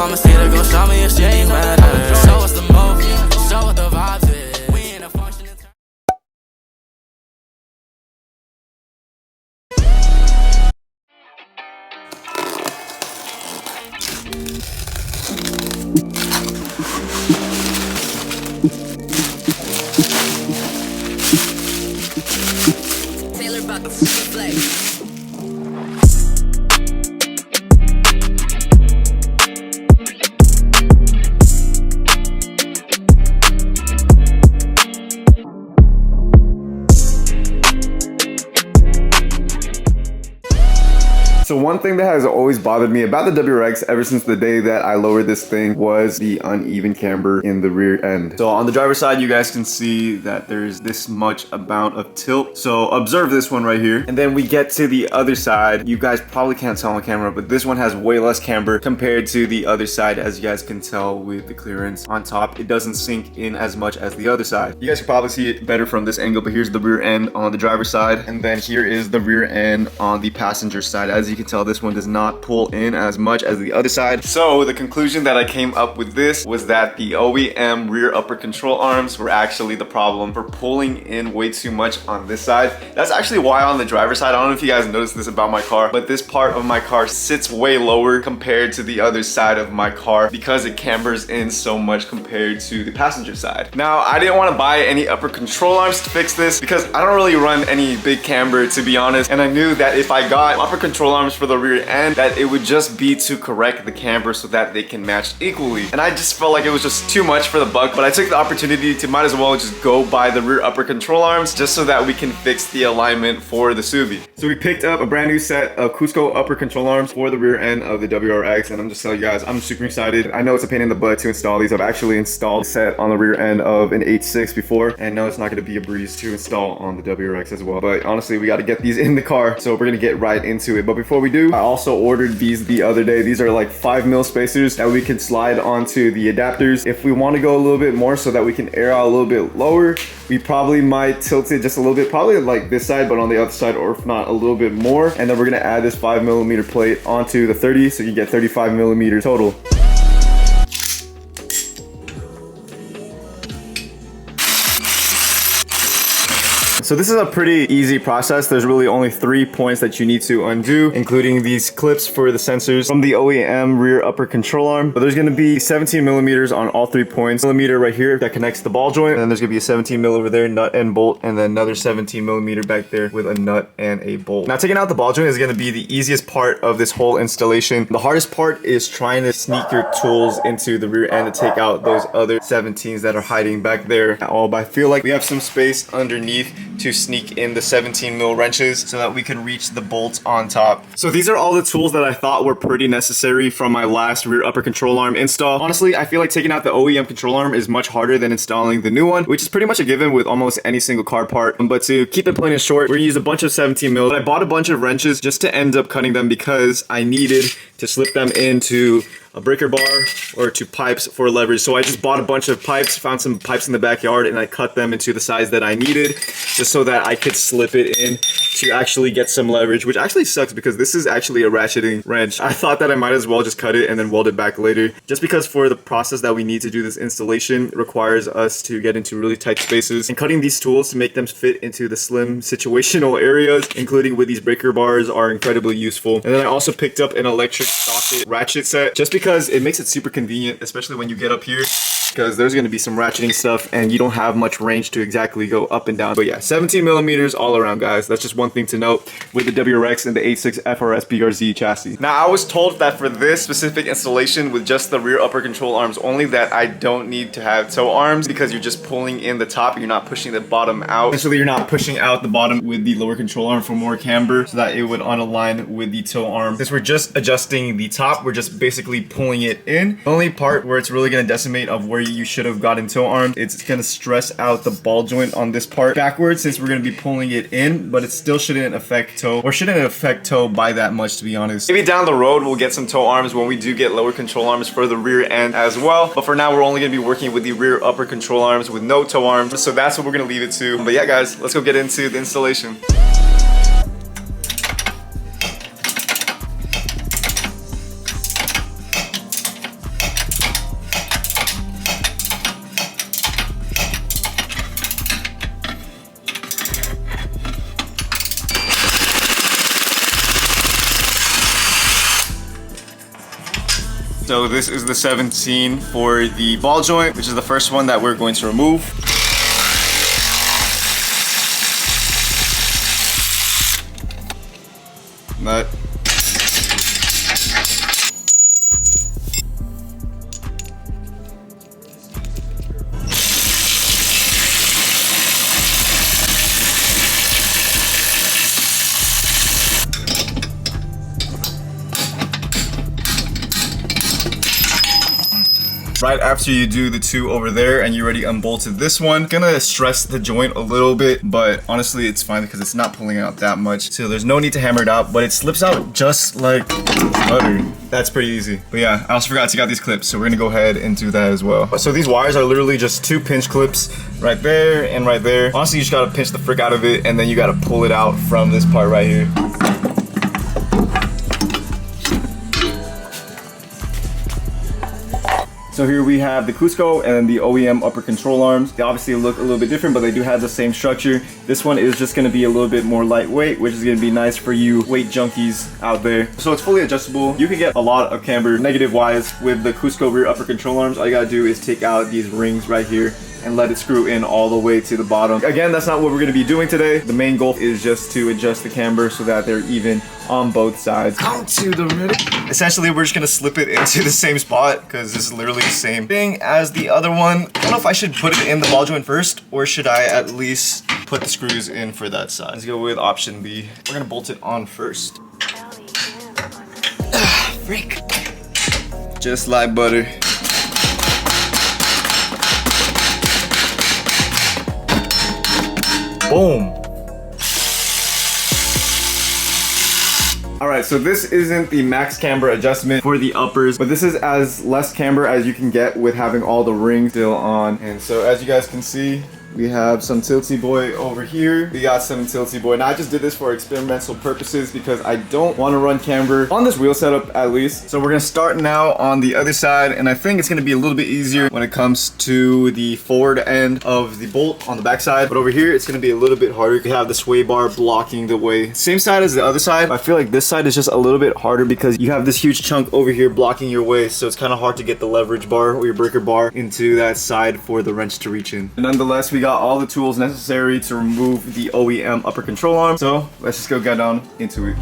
mama see her gon' show me if she ain't better. Show us the movie, show what the vibes is. We in a function. Taylor about the flex. So one thing that has always bothered me about the WRX ever since the day that I lowered this thing was the uneven camber in the rear end. So on the driver's side, you guys can see that there's this much amount of tilt. So observe this one right here. And then we get to the other side. You guys probably can't tell on camera, but this one has way less camber compared to the other side. As you guys can tell with the clearance on top, it doesn't sink in as much as the other side. You guys can probably see it better from this angle, but here's the rear end on the driver's side. And then here is the rear end on the passenger side. As you can tell, this one does not pull in as much as the other side. So the conclusion that I came up with this was that the OEM rear upper control arms were actually the problem for pulling in way too much on this side. That's actually why on the driver's side, I don't know if you guys noticed this about my car, but this part of my car sits way lower compared to the other side of my car because it cambers in so much compared to the passenger side. Now, I didn't want to buy any upper control arms to fix this because I don't really run any big camber, to be honest, and I knew that if I got upper control arms for the rear end, that it would just be to correct the camber so that they can match equally. And I just felt like it was just too much for the buck, but I took the opportunity to might as well just go buy the rear upper control arms just so that we can fix the alignment for the Subi. So we picked up a brand new set of Cusco upper control arms for the rear end of the WRX, and I'm just telling you guys, I'm super excited. I know it's a pain in the butt to install these. I've actually installed a set on the rear end of an 8.6 before, and no, it's not going to be a breeze to install on the WRX as well. But honestly, we got to get these in the car, so we're going to get right into it. But before we do, I also ordered these the other day. These are like 5mm spacers that we can slide onto the adapters. If we want to go a little bit more so that we can air out a little bit lower, we probably might tilt it just a little bit, probably like this side, but on the other side, or if not, a little bit more. And then we're going to add this 5mm plate onto the 30, so you get 35mm total. So this is a pretty easy process. There's really only 3 points that you need to undo, including these clips for the sensors from the OEM rear upper control arm. But there's gonna be 17mm on all 3 points. Millimeter right here that connects the ball joint. And then there's gonna be a 17mm over there, nut and bolt, and then another 17mm back there with a nut and a bolt. Now taking out the ball joint is gonna be the easiest part of this whole installation. The hardest part is trying to sneak your tools into the rear end to take out those other 17s that are hiding back there. But I feel like we have some space underneath to sneak in the 17mm wrenches so that we can reach the bolts on top. So these are all the tools that I thought were pretty necessary from my last rear upper control arm install. Honestly, I feel like taking out the OEM control arm is much harder than installing the new one, which is pretty much a given with almost any single car part. But to keep it plain and short, we're gonna use a bunch of 17mm. But I bought a bunch of wrenches just to end up cutting them because I needed to slip them into a breaker bar or to pipes for leverage. So I just bought a bunch of pipes, found some pipes in the backyard, and I cut them into the size that I needed just so that I could slip it in to actually get some leverage, which actually sucks because this is actually a ratcheting wrench. I thought that I might as well just cut it and then weld it back later, just because for the process that we need to do this installation, it requires us to get into really tight spaces, and cutting these tools to make them fit into the slim situational areas, including with these breaker bars, are incredibly useful. And then I also picked up an electric socket ratchet set just because it makes it super convenient, especially when you get up here, because there's going to be some ratcheting stuff and you don't have much range to exactly go up and down. But yeah, 17mm all around, guys. That's just one thing to note with the WRX and the 8.6 FRS BRZ chassis. Now, I was told that for this specific installation with just the rear upper control arms only, that I don't need to have toe arms because you're just pulling in the top, you're not pushing the bottom out. Essentially, you're not pushing out the bottom with the lower control arm for more camber so that it would unalign with the toe arm. Since we're just adjusting the top, we're just basically pulling it in. The only part where it's really going to decimate of where you should have gotten toe arm, it's going to stress out the ball joint on this part backwards since we're going to be pulling it in, but it still shouldn't affect toe, or shouldn't affect toe by that much, to be honest. Maybe down the road we'll get some toe arms when we do get lower control arms for the rear end as well, but for now we're only going to be working with the rear upper control arms with no toe arms, so that's what we're going to leave it to. But yeah, guys, let's go get into the installation. So this is the 17 for the ball joint, which is the first one that we're going to remove. Nut. Right after you do the two over there and you already unbolted this one, gonna stress the joint a little bit, but honestly it's fine because it's not pulling out that much, so there's no need to hammer it out, but it slips out just like butter. That's pretty easy. But yeah, I also forgot to get these clips, so we're gonna go ahead and do that as well. So these wires are literally just 2 pinch clips right there and right there. Honestly, you just gotta pinch the frick out of it and then you gotta pull it out from this part right here. So here we have the Cusco and the OEM upper control arms. They obviously look a little bit different, but they do have the same structure. This one is just gonna be a little bit more lightweight, which is gonna be nice for you weight junkies out there. So it's fully adjustable. You can get a lot of camber negative wise with the Cusco rear upper control arms. All you gotta do is take out these rings right here and let it screw in all the way to the bottom. Again, that's not what we're gonna be doing today. The main goal is just to adjust the camber so that they're even on both sides. Onto the rear. Essentially, we're just gonna slip it into the same spot because this is literally the same thing as the other one. I don't know if I should put it in the ball joint first or should I at least put the screws in for that side. Let's go with option B. We're gonna bolt it on first. Freak. Just like butter. Boom. Alright, so this isn't the max camber adjustment for the uppers, but this is as less camber as you can get with having all the rings still on. And so as you guys can see, we have some Tilty Boy over here. We got some Tilty Boy. Now I just did this for experimental purposes because I don't want to run camber on this wheel setup at least. So we're gonna start now on the other side, and I think it's gonna be a little bit easier when it comes to the forward end of the bolt on the back side. But over here, it's gonna be a little bit harder. You have the sway bar blocking the way. Same side as the other side. I feel like this side is just a little bit harder because you have this huge chunk over here blocking your way. So it's kind of hard to get the leverage bar or your breaker bar into that side for the wrench to reach in. Nonetheless, we got all the tools necessary to remove the OEM upper control arm. So let's just go get down into it.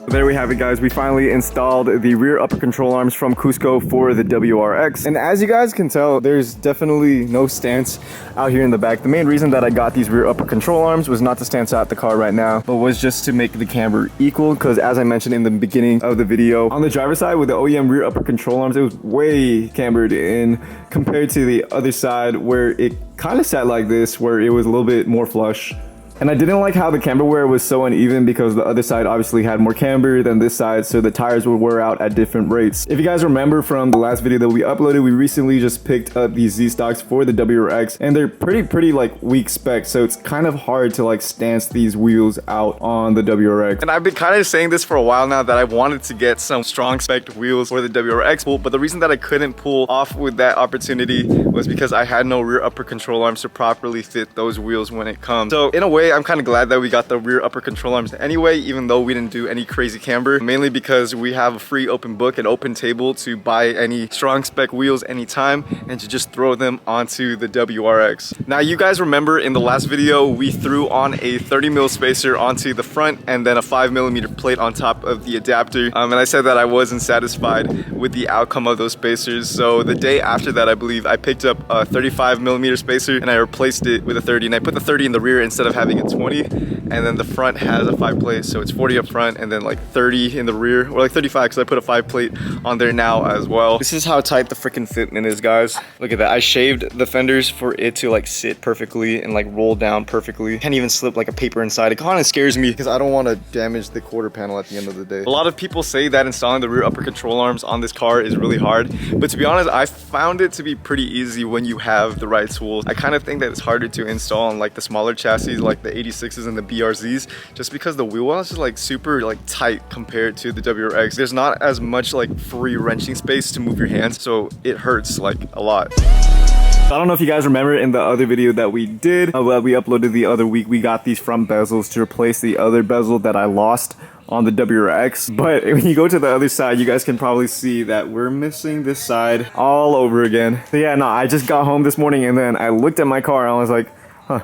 There we have it, guys. We finally installed the rear upper control arms from Cusco for the WRX. And as you guys can tell, there's definitely no stance out here in the back. The main reason that I got these rear upper control arms was not to stance out the car right now, but was just to make the camber equal. Because as I mentioned in the beginning of the video, on the driver's side with the OEM rear upper control arms, it was way cambered in compared to the other side where it kind of sat like this, where it was a little bit more flush. And I didn't like how the camber wear was so uneven because the other side obviously had more camber than this side, so the tires would wear out at different rates. If you guys remember from the last video that we uploaded, we recently just picked up these Z stocks for the WRX, and they're pretty like weak spec, so it's kind of hard to like stance these wheels out on the WRX. And I've been kind of saying this for a while now that I wanted to get some strong spec wheels for the WRX pull, but the reason that I couldn't pull off with that opportunity was because I had no rear upper control arms to properly fit those wheels when it comes. So in a way, I'm kind of glad that we got the rear upper control arms anyway, even though we didn't do any crazy camber, mainly because we have a free open book and open table to buy any strong spec wheels anytime and to just throw them onto the WRX. Now, you guys remember in the last video, we threw on a 30mm spacer onto the front and then a 5mm plate on top of the adapter. And I said that I wasn't satisfied with the outcome of those spacers. So the day after that, I believe I picked up a 35mm spacer and I replaced it with a 30, and I put the 30 in the rear instead of having a 20. And then the front has a 5 plate, so it's 40 up front and then like 30 in the rear, or like 35 because I put a 5 plate on there now as well. This is how tight the freaking fitment is, guys. Look at that. I shaved the fenders for it to like sit perfectly and like roll down perfectly. Can't even slip like a paper inside. It kind of scares me because I don't want to damage the quarter panel at the end of the day. A lot of people say that installing the rear upper control arms on this car is really hard, but to be honest, I found it to be pretty easy when you have the right tools. I kind of think that it's harder to install on like the smaller chassis like the 86s and the BRZs, just because the wheel well is like super like tight compared to the WRX. There's not as much like free wrenching space to move your hands, so it hurts like a lot. I don't know if you guys remember in the other video that we did, that we uploaded the other week, we got these front bezels to replace the other bezel that I lost on the WRX. But when you go to the other side, you guys can probably see that we're missing this side all over again. So yeah, no, I just got home this morning and then I looked at my car and I was like, huh,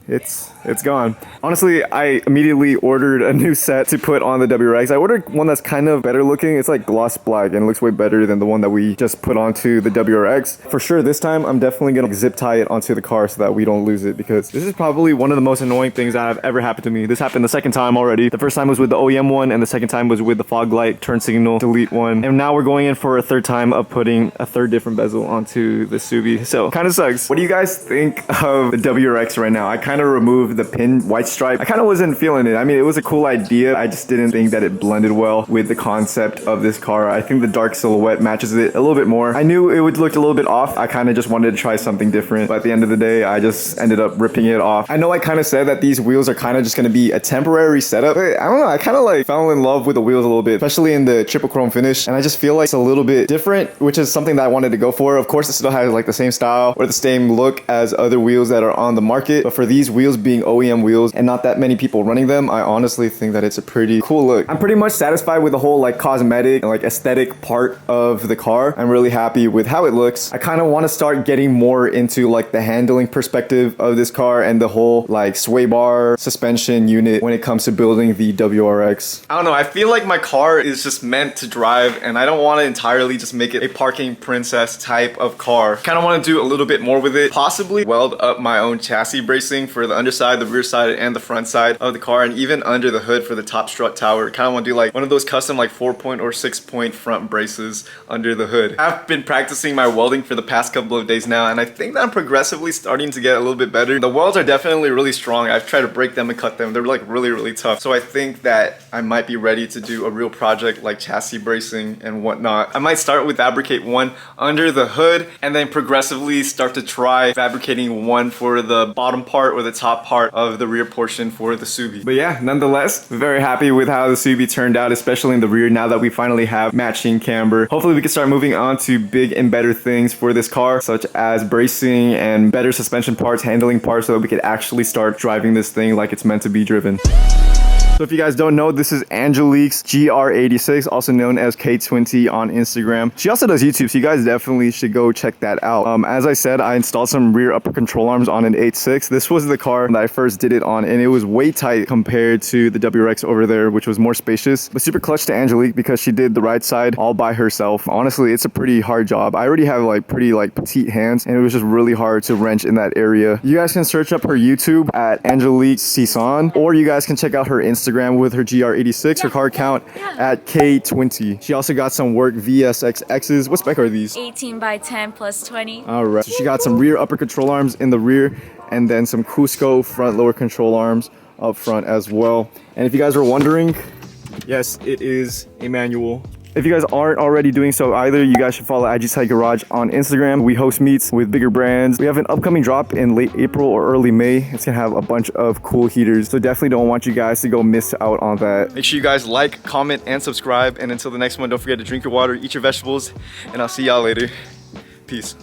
it's gone. Honestly, I immediately ordered a new set to put on the WRX. I ordered one that's kind of better looking. It's like gloss black and it looks way better than the one that we just put onto the WRX. For sure, this time I'm definitely gonna zip tie it onto the car so that we don't lose it, because this is probably one of the most annoying things that have ever happened to me. This happened the second time already. The first time was with the OEM one and the second time was with the fog light turn signal delete one. And now we're going in for a third time of putting a third different bezel onto the Subi. So kind of sucks. What do you guys think of the WRX right now? I kind of removed the pin white stripe. I kind of wasn't feeling it. I mean, it was a cool idea. I just didn't think that it blended well with the concept of this car. I think the dark silhouette matches it a little bit more. I knew it would look a little bit off. I kind of just wanted to try something different, but at the end of the day, I just ended up ripping it off. I know I kind of said that these wheels are kind of just going to be a temporary setup, but I don't know. I kind of like fell in love with the wheels a little bit, especially in the triple chrome finish. And I just feel like it's a little bit different, which is something that I wanted to go for. Of course, it still has like the same style or the same look as other wheels that are on the market. But for these wheels being OEM wheels and not that many people running them, I honestly think that it's a pretty cool look. I'm pretty much satisfied with the whole like cosmetic and like aesthetic part of the car. I'm really happy with how it looks. I kind of want to start getting more into like the handling perspective of this car and the whole like sway bar suspension unit when it comes to building the WRX. I don't know, I feel like my car is just meant to drive and I don't want to entirely just make it a parking princess type of car. Kind of want to do a little bit more with it, possibly weld up my own chassis bracing for the underside, the rear side, and the front side of the car, and even under the hood for the top strut tower. Kind of want to do like one of those custom like 4-point or 6-point front braces under the hood. I've been practicing my welding for the past couple of days now, and I think that I'm progressively starting to get a little bit better. The welds are definitely really strong. I've tried to break them and cut them. They're like really tough. So I think that I might be ready to do a real project like chassis bracing and whatnot. I might start with fabricate one under the hood and then progressively start to try fabricating one for the bottom part or the top part of the rear portion for the Subi. But yeah, nonetheless, very happy with how the Subi turned out, especially in the rear now that we finally have matching camber. Hopefully we can start moving on to big and better things for this car, such as bracing and better suspension parts, handling parts, so that we could actually start driving this thing like it's meant to be driven. So if you guys don't know, this is Angelique's GR86, also known as K20 on Instagram. She also does YouTube, so you guys definitely should go check that out. As I said, I installed some rear upper control arms on an 8.6. This was the car that I first did it on, and it was way tight compared to the WRX over there, which was more spacious. But super clutch to Angelique because she did the right side all by herself. Honestly, it's a pretty hard job. I already have like pretty like petite hands, and it was just really hard to wrench in that area. You guys can search up her YouTube at Angelique Cison, or you guys can check out her Instagram with her GR86, her car count at K20. She also got some work VSXXs. What spec are these? 18 by 10 plus 20. All right. So she got some rear upper control arms in the rear and then some Cusco front lower control arms up front as well. And if you guys were wondering, yes, it is a manual. If you guys aren't already doing so either, you guys should follow IGSide Garage on Instagram. We host meets with bigger brands. We have an upcoming drop in late April or early May. It's gonna have a bunch of cool heaters, so definitely don't want you guys to go miss out on that. Make sure you guys like, comment, and subscribe. And until the next one, don't forget to drink your water, eat your vegetables, and I'll see y'all later. Peace.